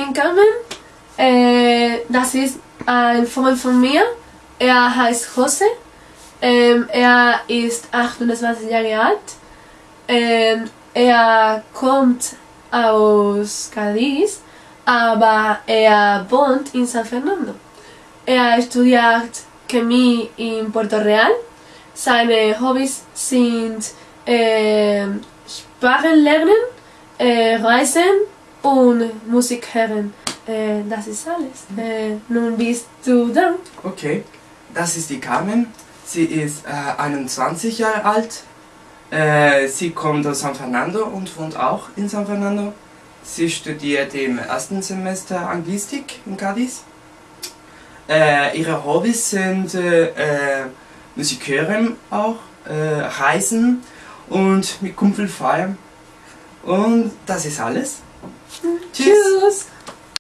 bin Carmen. Das ist ein Freund von mir. Er heißt Jose. Er ist 28 Jahre alt. Er kommt aus Cádiz, aber er wohnt in San Fernando. Er studiert Chemie in Puerto Real. Seine Hobbys sind Sprachen lernen, Reisen und Musik hören. Das ist alles. Nun bist du da. Okay, das ist die Carmen. Sie ist 21 Jahre alt. Sie kommt aus San Fernando und wohnt auch in San Fernando. Sie studiert im ersten Semester Anglistik in Cádiz. Ihre Hobbys sind Musik hören auch, Reisen und mit Kumpel feiern. Und das ist alles. Tschüss! Tschüss.